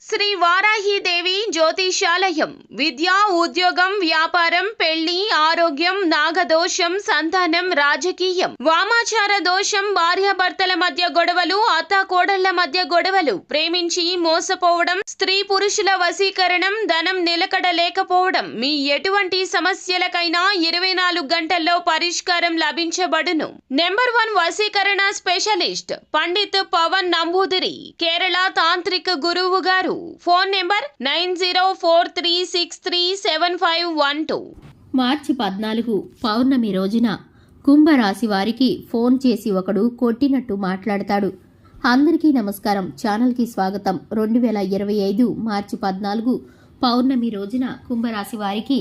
శ్రీ వారాహిదేవి జ్యోతిషాలయం విద్య, ఉద్యోగం, వ్యాపారం, పెళ్లి, ఆరోగ్యం, నాగదోషం, సంతానం, రాజకీయం, వామాచార దోషం, భార్యాభర్తల మధ్య గొడవలు, అత్తాకోడళ్ల మధ్య గొడవలు, ప్రేమించి మోసపోవడం, స్త్రీ పురుషుల వశీకరణం, ధనం నిలకడ లేకపోవడం, మీ ఎటువంటి సమస్యలకైనా 24 గంటల్లో పరిష్కారం లభించబడును. నెంబర్ 1 వశీకరణ స్పెషలిస్ట్ పండిత్ పవన్ నంబూదిరి, కేరళ తాంత్రిక గురువు గారు. Phone number 9043637512. మార్చి 14 పౌర్ణమి రోజున కుంభరాశి వారికి ఫోన్ చేసి ఒకడు కొట్టినట్టు మాట్లాడతాడు. అందరికీ నమస్కారం, ఛానల్కి స్వాగతం. 2025 మార్చి 14 పౌర్ణమి రోజున కుంభరాశి వారికి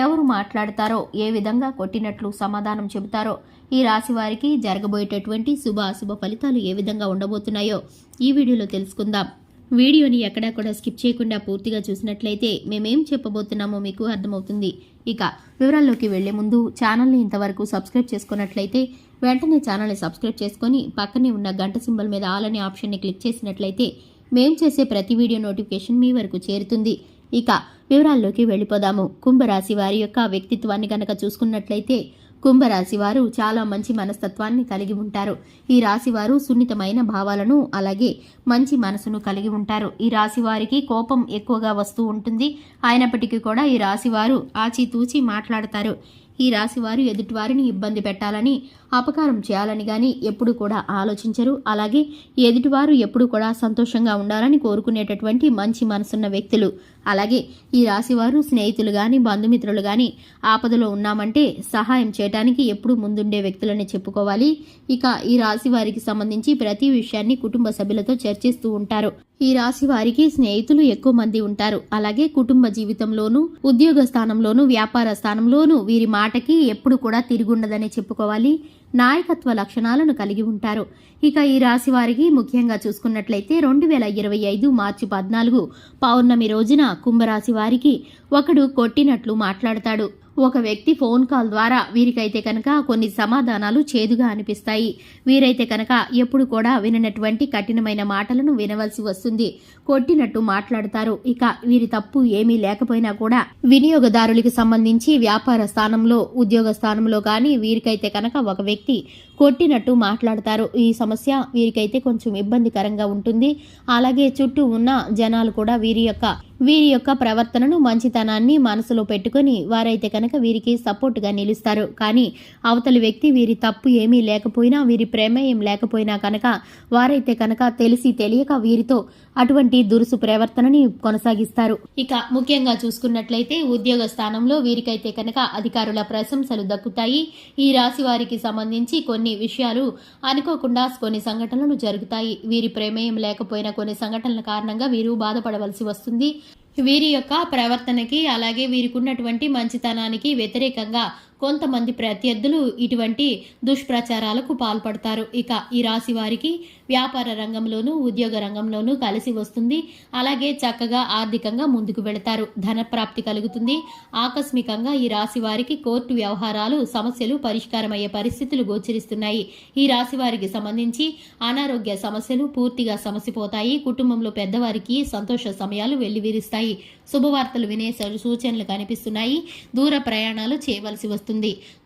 ఎవరు మాట్లాడతారో, ఏ విధంగా కొట్టినట్లు సమాధానం చెబుతారో, ఈ రాశి వారికి జరగబోయేటటువంటి శుభ అశుభ ఫలితాలు ఏ విధంగా ఉండబోతున్నాయో ఈ వీడియోలో తెలుసుకుందాం. వీడియోని ఎక్కడా కూడా స్కిప్ చేయకుండా పూర్తిగా చూసినట్లయితే మేమేం చెప్పబోతున్నామో మీకు అర్థమవుతుంది. ఇక వివరాల్లోకి వెళ్లే ముందు ఛానల్ని ఇంతవరకు సబ్స్క్రైబ్ చేసుకున్నట్లయితే వెంటనే ఛానల్ని సబ్స్క్రైబ్ చేసుకొని పక్కనే ఉన్న గంట సింబల్ మీద ఆల్ అనే ఆప్షన్ని క్లిక్ చేసినట్లయితే మేం చేసే ప్రతి వీడియో నోటిఫికేషన్ మీ వరకు చేరుతుంది. ఇక వివరాల్లోకి వెళ్ళిపోదాము. కుంభరాశి వారి యొక్క వ్యక్తిత్వాన్ని కనుక చూసుకున్నట్లయితే కుంభరాశి వారు చాలా మంచి మనస్తత్వాన్ని కలిగి ఉంటారు. ఈ రాశి వారు సున్నితమైన భావాలను అలాగే మంచి మనసును కలిగి ఉంటారు. ఈ రాశి వారికి కోపం ఎక్కువగా వస్తూ ఉంటుంది. అయినప్పటికీ కూడా ఈ రాశి వారు ఆచితూచి మాట్లాడతారు. ఈ రాశి వారు ఎదుటివారిని ఇబ్బంది పెట్టాలని, అపకారం చేయాలని గాని ఎప్పుడు కూడా ఆలోచించరు. అలాగే ఎదుటివారు ఎప్పుడు కూడా సంతోషంగా ఉండాలని కోరుకునేటటువంటి మంచి మనసున్న వ్యక్తులు. అలాగే ఈ రాశివారు స్నేహితులు గాని, బంధుమిత్రులు గాని ఆపదలో ఉన్నామంటే సహాయం చేయడానికి ఎప్పుడు ముందుండే వ్యక్తులని చెప్పుకోవాలి. ఇక ఈ రాశి వారికి సంబంధించి ప్రతి విషయాన్ని కుటుంబ సభ్యులతో చర్చిస్తూ ఉంటారు. ఈ రాశి వారికి స్నేహితులు ఎక్కువ మంది ఉంటారు. అలాగే కుటుంబ జీవితంలోనూ, ఉద్యోగ స్థానంలోనూ, వ్యాపార స్థానంలోనూ వీరి మాటకి ఎప్పుడు కూడా తిరుగుండదని చెప్పుకోవాలి. నాయకత్వ లక్షణాలను కలిగి ఉంటారు. ఇక ఈ రాశి వారికి ముఖ్యంగా చూసుకున్నట్లయితే 2025 మార్చి 14 పౌర్ణమి రోజున కుంభరాశి వారికి ఒకడు కొట్టినట్లు మాట్లాడతాడు. ఒక వ్యక్తి ఫోన్ కాల్ ద్వారా వీరికైతే కనుక కొన్ని సమాధానాలు చేదుగా అనిపిస్తాయి. వీరైతే కనుక ఎప్పుడు కూడా విననటువంటి కఠినమైన మాటలను వినవలసి వస్తుంది. కొట్టినట్టు మాట్లాడతారు. ఇక వీరి తప్పు ఏమీ లేకపోయినా కూడా వినియోగదారులకు సంబంధించి వ్యాపార స్థానంలో, ఉద్యోగ స్థానంలో కానీ వీరికైతే కనుక ఒక వ్యక్తి కొట్టినట్టు మాట్లాడతారు. ఈ సమస్య వీరికైతే కొంచెం ఇబ్బందికరంగా ఉంటుంది. అలాగే చుట్టూ ఉన్న జనాలు కూడా వీరి యొక్క ప్రవర్తనను, మంచితనాన్ని మనసులో పెట్టుకుని వారైతే కనుక వీరికి సపోర్ట్గా నిలుస్తారు. కానీ అవతలి వ్యక్తి వీరి తప్పు ఏమీ లేకపోయినా, వీరి ప్రమేయం లేకపోయినా కనుక వారైతే కనుక తెలిసి తెలియక వీరితో అటువంటి దురుసు ప్రవర్తనని కొనసాగిస్తారు. ఇక ముఖ్యంగా చూసుకున్నట్లయితే ఉద్యోగ స్థానంలో వీరికైతే కనుక అధికారుల ప్రశంసలు దక్కుతాయి. ఈ రాశి వారికి సంబంధించి కొన్ని విషయాలు అనుకోకుండా కొన్ని సంఘటనలు జరుగుతాయి. వీరి ప్రమేయం లేకపోయినా కొన్ని సంఘటనల కారణంగా వీరు బాధపడవలసి వస్తుంది. వీరి యొక్క ప్రవర్తనకి అలాగే వీరికి ఉన్నటువంటి మంచితనానికి వ్యతిరేకంగా కొంతమంది ప్రత్యర్థులు ఇటువంటి దుష్ప్రచారాలకు పాల్పడతారు. ఇక ఈ రాశి వారికి వ్యాపార రంగంలోనూ, ఉద్యోగ రంగంలోనూ కలిసి వస్తుంది. అలాగే చక్కగా ఆర్థికంగా ముందుకు వెళతారు. ధన ప్రాప్తి కలుగుతుంది. ఆకస్మికంగా ఈ రాశి వారికి కోర్టు వ్యవహారాలు, సమస్యలు పరిష్కారమయ్యే పరిస్థితులు గోచరిస్తున్నాయి. ఈ రాశి వారికి సంబంధించి అనారోగ్య సమస్యలు పూర్తిగా సమసిపోతాయి. కుటుంబంలో పెద్దవారికి సంతోష సమయాలు వెల్లివిరుస్తాయి. శుభవార్తలు వినే సూచనలు కనిపిస్తున్నాయి. దూర ప్రయాణాలు చేయవలసి వస్తుంది.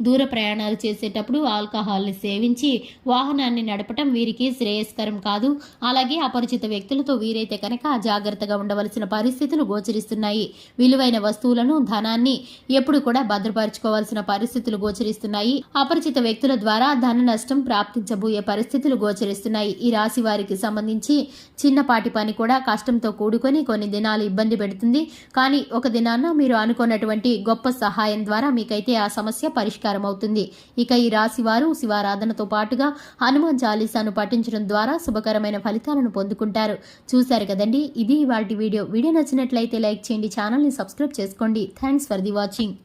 దూర ప్రయాణాలు చేసేటప్పుడు ఆల్కహాల్ని సేవించి వాహనాన్ని నడపటం వీరికి శ్రేయస్కరం కాదు. అలాగే అపరిచిత వ్యక్తులతో వీరైతే కనుక జాగ్రత్తగా ఉండవలసిన పరిస్థితులు గోచరిస్తున్నాయి. విలువైన వస్తువులను, ధనాన్ని ఎప్పుడు కూడా భద్రపరచుకోవాల్సిన పరిస్థితులు గోచరిస్తున్నాయి. అపరిచిత వ్యక్తుల ద్వారా ధన నష్టం ప్రాప్తించబోయే పరిస్థితులు గోచరిస్తున్నాయి. ఈ రాశి వారికి సంబంధించి చిన్నపాటి పని కూడా కష్టంతో కూడుకొని కొన్ని దినాలు ఇబ్బంది పెడుతుంది. కానీ ఒక దినాన మీరు అనుకున్నటువంటి గొప్ప సహాయం ద్వారా మీకైతే ఆ సమస్య పరిష్కారం అవుతుంది. ఇక ఈ రాశి వారు శివారాధనతో పాటుగా హనుమాన్ చాలీసాను పఠించడం ద్వారా శుభకరమైన ఫలితాలను పొందుకుంటారు. చూశారు కదండి, ఇది ఇవాల్టి వీడియో. వీడియో నచ్చినట్లయితే లైక్ చేయండి, ఛానల్ని సబ్స్క్రైబ్ చేసుకోండి. Thanks for the watching.